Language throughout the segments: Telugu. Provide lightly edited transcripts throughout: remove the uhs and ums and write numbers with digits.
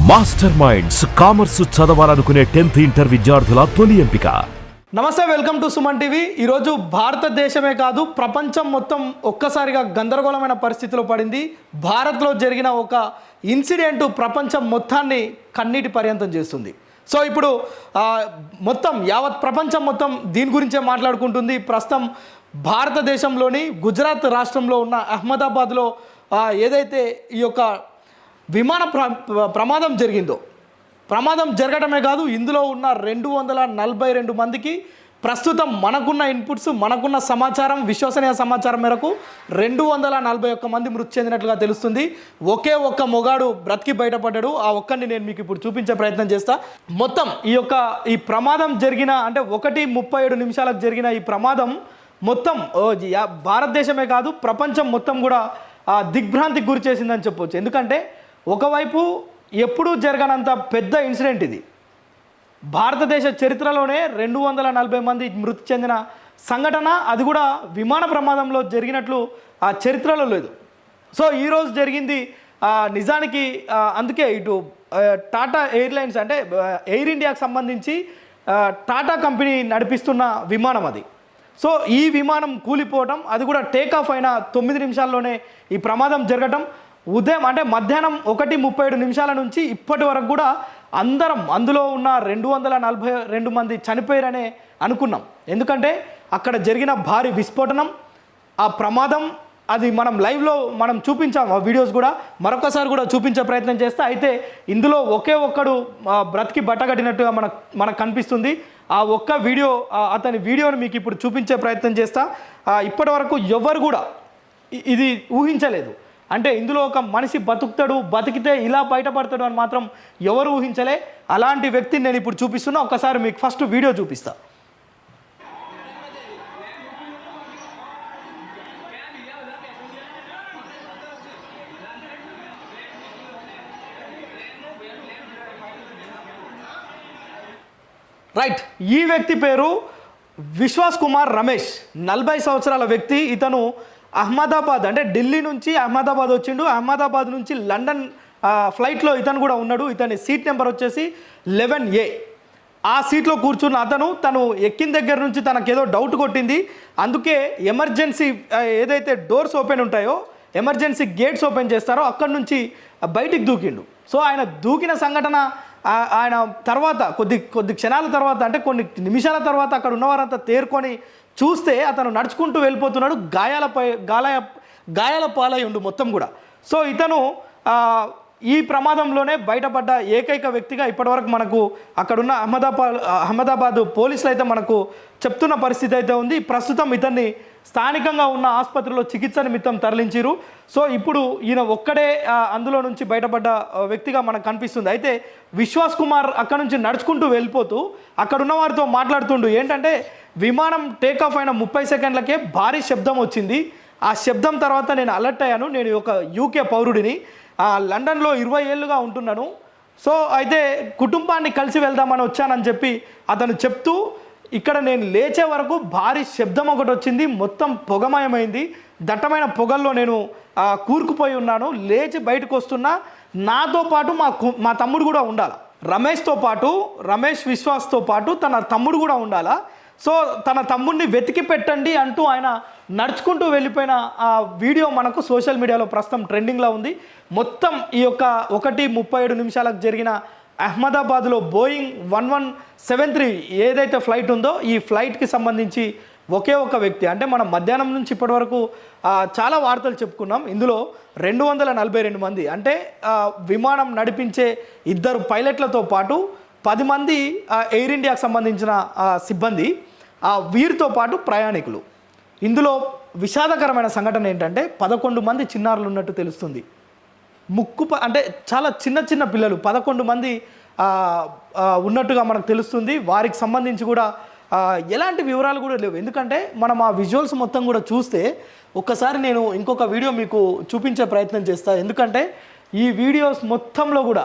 మాస్టర్ మైండ్స్ కామర్స్ చదవాలనుకునే 10th ఇంటర్ విద్యార్థుల తొలి ఎంపిక. నమస్తే, వెల్కమ్ టు సుమన్ టీవీ. ఈరోజు భారతదేశమే కాదు ప్రపంచం మొత్తం ఒక్కసారిగా గందరగోళమైన పరిస్థితిలో పడింది. భారత్లో జరిగిన ఒక ఇన్సిడెంట్ ప్రపంచం మొత్తాన్ని కన్నీటి పర్యంతం చేస్తుంది. సో ఇప్పుడు మొత్తం యావత్ ప్రపంచం మొత్తం దీని గురించే మాట్లాడుకుంటుంది. ప్రస్తుతం భారతదేశంలోని గుజరాత్ రాష్ట్రంలో ఉన్న అహ్మదాబాద్లో ఏదైతే ఈ యొక్క విమాన ప్రమాదం జరిగిందో, ప్రమాదం జరగడమే కాదు ఇందులో ఉన్న 242 మందికి ప్రస్తుతం మనకున్న ఇన్పుట్స్, మనకున్న సమాచారం, విశ్వసనీయ సమాచారం మేరకు 241 మంది మృతి చెందినట్లుగా తెలుస్తుంది. ఒకే ఒక్క మొగాడు బ్రతికి బయటపడ్డాడు. ఆ ఒక్కడిని నేను మీకు ఇప్పుడు చూపించే ప్రయత్నం చేస్తా. మొత్తం ఈ ప్రమాదం జరిగిన అంటే 1:37 నిమిషాలకు జరిగిన ఈ ప్రమాదం మొత్తం భారతదేశమే కాదు ప్రపంచం మొత్తం కూడా దిగ్భ్రాంతికి గురి చేసిందని చెప్పవచ్చు. ఎందుకంటే ఒకవైపు ఎప్పుడూ జరగనంత పెద్ద ఇన్సిడెంట్ ఇది. భారతదేశ చరిత్రలోనే 240 మంది మృతి చెందిన సంఘటన, అది కూడా విమాన ప్రమాదంలో జరిగినట్లు ఆ చరిత్రలో లేదు. సో ఈరోజు జరిగింది నిజానికి. అందుకే ఇటు టాటా ఎయిర్లైన్స్ అంటే ఎయిర్ ఇండియాకి సంబంధించి టాటా కంపెనీ నడిపిస్తున్న విమానం అది. సో ఈ విమానం కూలిపోవడం, అది కూడా టేకాఫ్ అయిన 9 నిమిషాల్లోనే ఈ ప్రమాదం జరగటం, ఉదయం అంటే మధ్యాహ్నం 1:37 నిమిషాల నుంచి ఇప్పటి వరకు కూడా అందరం అందులో ఉన్న 242 మంది చనిపోయారనే అనుకున్నాం. ఎందుకంటే అక్కడ జరిగిన భారీ విస్ఫోటనం, ఆ ప్రమాదం అది మనం లైవ్లో మనం చూపించాం. ఆ వీడియోస్ కూడా మరొకసారి కూడా చూపించే ప్రయత్నం చేస్తే, అయితే ఇందులో ఒకే ఒక్కడు బ్రతికి బట్టగట్టినట్టుగా మనకు కనిపిస్తుంది. ఆ ఒక్క వీడియో, అతని వీడియోని మీకు ఇప్పుడు చూపించే ప్రయత్నం చేస్తా. ఇప్పటి వరకు ఎవరు కూడా ఇది ఊహించలేదు. అంటే ఇందులో ఒక మనిషి బతుకుతాడు, బతికితే ఇలా బయటపడతాడు అని మాత్రం ఎవరు ఊహించలే. అలాంటి వ్యక్తిని నేను ఇప్పుడు చూపిస్తున్నా. ఒకసారి మీకు ఫస్ట్ వీడియో చూపిస్తా. రైట్, ఈ వ్యక్తి పేరు విశ్వాస్ కుమార్ రమేష్, 40 సంవత్సరాల వ్యక్తి. ఇతను అహ్మదాబాద్ అంటే ఢిల్లీ నుంచి అహ్మదాబాద్ వచ్చిండు. అహ్మదాబాద్ నుంచి లండన్ ఫ్లైట్లో ఇతను కూడా ఉన్నాడు. ఇతని సీట్ నెంబర్ వచ్చేసి 11A. ఆ సీట్లో కూర్చున్న తను ఎక్కిన దగ్గర నుంచి తనకేదో డౌట్ కొట్టింది. అందుకే ఎమర్జెన్సీ ఏదైతే డోర్స్ ఓపెన్ ఉంటాయో, ఎమర్జెన్సీ గేట్స్ ఓపెన్ చేస్తారో అక్కడి నుంచి బయటికి దూకిండు. సో ఆయన దూకిన సంఘటన ఆయన తర్వాత కొద్ది క్షణాల తర్వాత అంటే కొన్ని నిమిషాల తర్వాత అక్కడ ఉన్నవారంతా తేరుకొని చూస్తే అతను నడుచుకుంటూ వెళ్ళిపోతున్నాడు. గాయాల పాలై ఉండు మొత్తం కూడా. సో ఇతను ఈ ప్రమాదంలోనే బయటపడ్డ ఏకైక వ్యక్తిగా ఇప్పటివరకు మనకు అక్కడున్న అహ్మదాబాద్ పోలీసులు అయితే మనకు చెప్తున్న పరిస్థితి అయితే ఉంది. ప్రస్తుతం ఇతన్ని స్థానికంగా ఉన్న ఆసుపత్రిలో చికిత్స నిమిత్తం తరలించారు. సో ఇప్పుడు ఈయన ఒక్కడే అందులో నుంచి బయటపడ్డ వ్యక్తిగా మనకు కనిపిస్తుంది. అయితే విశ్వాస్ కుమార్ అక్కడ నుంచి నడుచుకుంటూ వెళ్ళిపోతూ అక్కడున్న వారితో మాట్లాడుతుండు. ఏంటంటే విమానం టేకాఫ్ అయిన 30 సెకండ్లకే భారీ శబ్దం వచ్చింది. ఆ శబ్దం తర్వాత నేను అలర్ట్ అయ్యాను. నేను ఒక యూకే పౌరుడిని, లండన్లో 20 ఏళ్ళుగా ఉంటున్నాను. సో అయితే కుటుంబాన్ని కలిసి వెళ్దామని వచ్చానని చెప్పి అతను చెప్తూ, ఇక్కడ నేను లేచే వరకు భారీ శబ్దం ఒకటి వచ్చింది. మొత్తం పొగమయమైంది. దట్టమైన పొగల్లో నేను కూరుకుపోయి ఉన్నాను. లేచి బయటకు వస్తున్నా. నాతో పాటు మా తమ్ముడు కూడా ఉండాలి. రమేష్ విశ్వాస్తో పాటు తన తమ్ముడు కూడా ఉండాలా. సో తన తమ్ముడిని వెతికి పెట్టండి అంటూ ఆయన నడుచుకుంటూ వెళ్ళిపోయిన ఆ వీడియో మనకు సోషల్ మీడియాలో ప్రస్తుతం ట్రెండింగ్లో ఉంది. మొత్తం ఈ యొక్క 1:37 నిమిషాలకు జరిగిన అహ్మదాబాద్లో బోయింగ్ 1173 ఏదైతే ఫ్లైట్ ఉందో, ఈ ఫ్లైట్కి సంబంధించి ఒకే ఒక వ్యక్తి, అంటే మనం మధ్యాహ్నం నుంచి ఇప్పటి వరకు చాలా వార్తలు చెప్పుకున్నాం. ఇందులో 242 మంది అంటే విమానం నడిపించే 2 పైలట్లతో పాటు 10 మంది ఎయిర్ ఇండియాకు సంబంధించిన సిబ్బంది, వీరితో పాటు ప్రయాణికులు. ఇందులో విషాదకరమైన సంఘటన ఏంటంటే 11 మంది చిన్నారులు ఉన్నట్టు తెలుస్తుంది. అంటే చాలా చిన్న పిల్లలు 11 మంది ఉన్నట్టుగా మనకు తెలుస్తుంది. వారికి సంబంధించి కూడా ఎలాంటి వివరాలు కూడా లేవు. ఎందుకంటే మనం ఆ విజువల్స్ మొత్తం కూడా చూస్తే, ఒక్కసారి నేను ఇంకొక వీడియో మీకు చూపించే ప్రయత్నం చేస్తాను. ఎందుకంటే ఈ వీడియోస్ మొత్తంలో కూడా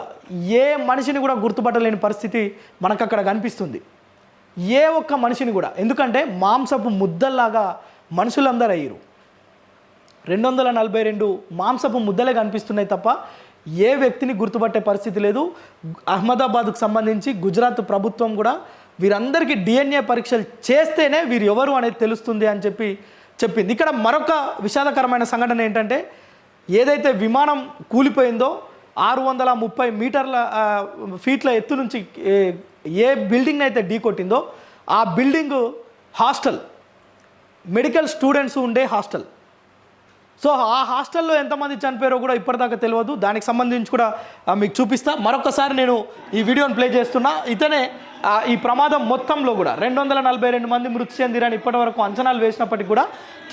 ఏ మనిషిని కూడా గుర్తుపట్టలేని పరిస్థితి మనకు అక్కడ కనిపిస్తుంది. ఏ ఒక్క మనిషిని కూడా. ఎందుకంటే మాంసపు ముద్దల్లాగా మనుషులందరూ అయ్యారు. 242 మాంసపు ముద్దలే కనిపిస్తున్నాయి తప్ప ఏ వ్యక్తిని గుర్తుపట్టే పరిస్థితి లేదు. అహ్మదాబాద్కు సంబంధించి గుజరాత్ ప్రభుత్వం కూడా వీరందరికీ DNA పరీక్షలు చేస్తేనే వీరు ఎవరు అనేది తెలుస్తుంది అని చెప్పింది. ఇక్కడ మరొక విషాదకరమైన సంఘటన ఏంటంటే, ఏదైతే విమానం కూలిపోయిందో 630 మీటర్ల ఫీట్ల ఎత్తు నుంచి ఏ బిల్డింగ్ అయితే ఢీ కొట్టిందో ఆ బిల్డింగు హాస్టల్, మెడికల్ స్టూడెంట్స్ ఉండే హాస్టల్. సో ఆ హాస్టల్లో ఎంతమంది చనిపోయారో కూడా ఇప్పటిదాకా తెలియదు. దానికి సంబంధించి కూడా మీకు చూపిస్తా. మరొకసారి నేను ఈ వీడియోని ప్లే చేస్తున్నా. ఇతనే ఈ ప్రమాదం మొత్తంలో కూడా 242 మంది మృతి చెందిరని ఇప్పటివరకు అంచనాలు వేసినప్పటికీ కూడా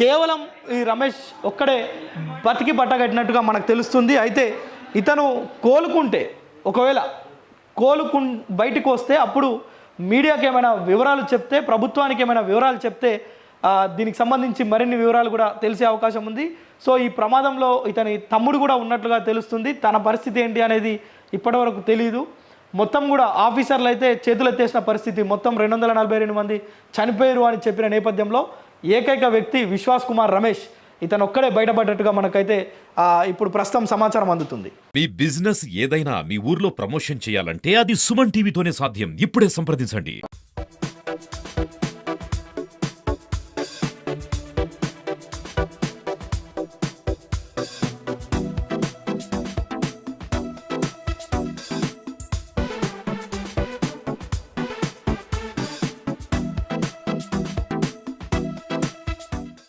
కేవలం ఈ రమేష్ ఒక్కడే బతికి బట్టగట్టినట్టుగా మనకు తెలుస్తుంది. అయితే ఇతను కోలుకుంటే, ఒకవేళ బయటికి వస్తే అప్పుడు మీడియాకి ఏమైనా వివరాలు చెప్తే, ప్రభుత్వానికి ఏమైనా వివరాలు చెప్తే దీనికి సంబంధించి మరిన్ని వివరాలు కూడా తెలిసే అవకాశం ఉంది. సో ఈ ప్రమాదంలో ఇతని తమ్ముడు కూడా ఉన్నట్లుగా తెలుస్తుంది. తన పరిస్థితి ఏంటి అనేది ఇప్పటివరకు తెలియదు. మొత్తం కూడా ఆఫీసర్లు అయితే చేతులు ఎత్తేసిన పరిస్థితి. మొత్తం 242 మంది చనిపోయారు అని చెప్పిన నేపథ్యంలో ఏకైక వ్యక్తి విశ్వాస్ కుమార్ రమేష్ ఇతను ఒక్కడే బయటపడ్డట్టుగా మనకైతే ఇప్పుడు ప్రస్తుతం సమాచారం అందుతుంది. మీ బిజినెస్ ఏదైనా మీ ఊర్లో ప్రమోషన్ చేయాలంటే అది సుమన్ టీవీతోనే సాధ్యం. ఇప్పుడే సంప్రదించండి.